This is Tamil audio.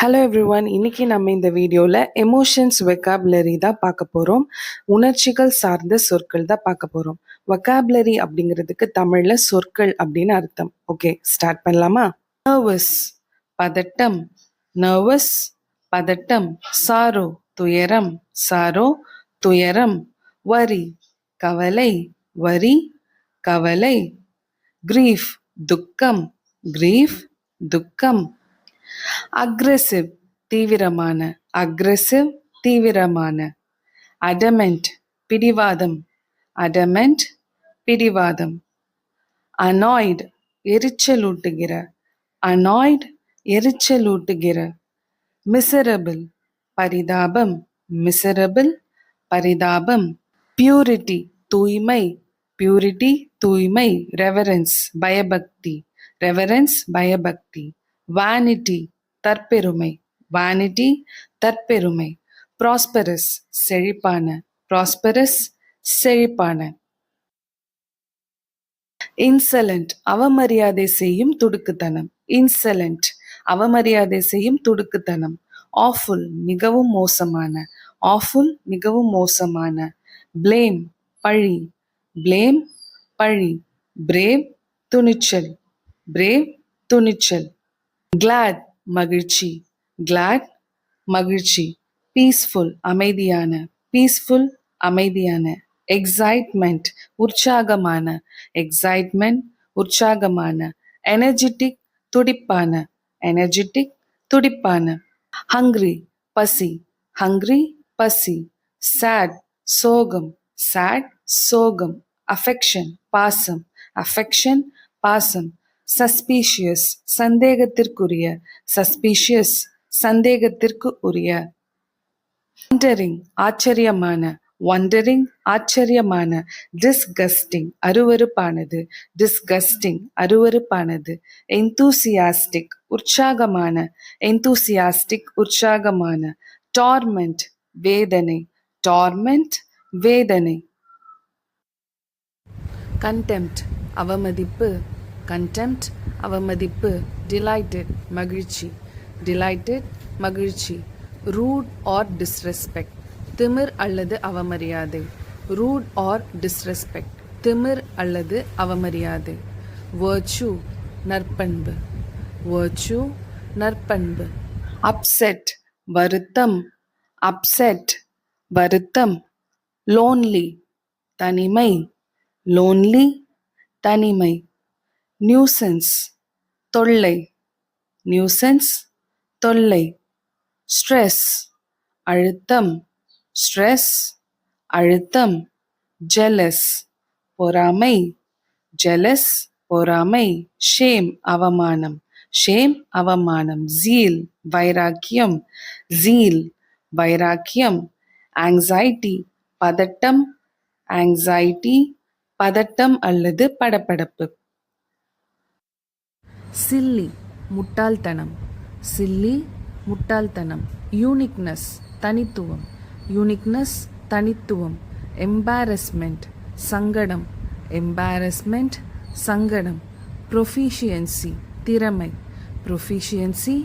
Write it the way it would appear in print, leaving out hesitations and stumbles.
ஹலோ எவ்ரிவன், இன்னைக்கு நம்ம இந்த வீடியோவில் எமோஷன்ஸ் வெக்காபுலரி தான் பார்க்க போகிறோம். உணர்ச்சிகள் சார்ந்த சொற்கள் தான் பார்க்க போகிறோம். வெக்காபுலரி அப்படிங்கிறதுக்கு தமிழில் சொற்கள் அப்படின்னு அர்த்தம். ஓகே, ஸ்டார்ட் பண்ணலாமா? நர்வஸ் பதட்டம், நர்வஸ் பதட்டம். சாரோ துயரம், சாரோ துயரம். வரி கவலை, வரி கவலை. கிரீஃப் துக்கம், கிரீஃப் துக்கம். அக்ரெசிவ் தீவிரமான, அக்ரெசிவ் தீவிரமான. அடமெண்ட் பிடிவாதம், அடமெண்ட் பிடிவாதம். அனாய்டு எரிச்சலூட்டுகிற, அனாய்டு எரிச்சலூட்டுகிற. மிசரபிள் பரிதாபம், மிசரபிள் பரிதாபம். பியூரிட்டி தூய்மை, பியூரிட்டி தூய்மை. ரெவரன்ஸ் பயபக்தி, ரெவரன்ஸ் பயபக்தி. வானிட்டி தற்பெருமை, வானிட்டி தற்பெருமை. ப்ராஸ்பரஸ் செழிப்பான, ப்ராஸ்பரஸ் செழிப்பான. இன்சலண்ட் அவமரியாதை செய்யும் துடுக்குத்தனம், இன்சலண்ட் அவமரியாதை செய்யும் துடுக்குத்தனம். ஆஃபுல் மிகவும் மோசமான, ஆஃபுல் மிகவும் மோசமான. பிளேம் பழி, பிளேம் பழி. பிரேவ் துணிச்சல், பிரேவ் துணிச்சல். கிளாட் மகிழ்ச்சி, கிளாட் மகிழ்ச்சி. பீஸ்ஃபுல் அமைதியான, பீஸ்ஃபுல் அமைதியான. எக்ஸைட்மெண்ட் உற்சாகமான, எக்ஸைட்மெண்ட் உற்சாகமான. எனர்ஜெட்டிக் துடிப்பான, எனர்ஜெட்டிக் துடிப்பான. ஹங்க்ரி பசி, ஹங்க்ரி பசி. சேட் சோகம், சேட் சோகம். அஃபெக்ஷன் பாசம், அஃபெக்ஷன் பாசம். சஸ்பீஷியஸ் சந்தேகத்திற்குரிய, சஸ்பீஷியஸ் சந்தேகத்திற்கு உரிய. வண்டரிங் ஆச்சரியமான, வண்டரிங் ஆச்சரியமான. டிஸ்கஸ்டிங் அருவருப்பானது, டிஸ்கஸ்டிங் அருவருப்பானது. எந்தூசியாஸ்டிக் உற்சாகமான, எந்தூசியாஸ்டிக் உற்சாகமான. டார்மெண்ட் வேதனை, டார்மெண்ட் வேதனை. கண்டெம்ப்ட் அவமதிப்பு, கண்டெம்ப்ட் அவமதிப்பு. டிலைட்டட் மகிழ்ச்சி, டிலைட்டட் மகிழ்ச்சி. ரூட் ஆர் டிஸ்ரெஸ்பெக்ட் திமிர் அல்லது அவமரியாதை, ரூட் ஆர் டிஸ்ரெஸ்பெக்ட் திமிர் அல்லது அவமரியாதை. வர்ச்சு நற்பண்பு, வர்ச்சு நற்பண்பு. அப்செட் வருத்தம், அப்செட் வருத்தம். லோன்லி தனிமை, லோன்லி தனிமை. நியூசன்ஸ் தொல்லை, நியூசன்ஸ் தொல்லை. ஸ்ட்ரெஸ் அழுத்தம், ஸ்ட்ரெஸ் அழுத்தம். ஜெலஸ் பொறாமை, ஜெலஸ் பொறாமை. ஷேம் அவமானம், ஷேம் அவமானம். ஜீல் வைராக்கியம், ஜீல் வைராக்கியம். ஆங்ஸைட்டி பதட்டம், ஆங்ஸைட்டி பதட்டம் அல்லது படபடப்பு. சில்லி முட்டாள்தனம், சில்லி முட்டாள்தனம். யூனிக்னஸ் தனித்துவம், யூனிக்னஸ் தனித்துவம். எம்பாரஸ்மெண்ட் சங்கடம், எம்பாரஸ்மெண்ட் சங்கடம். ப்ரொஃபிஷியன்சி திறமை, ப்ரொஃபிஷியன்சி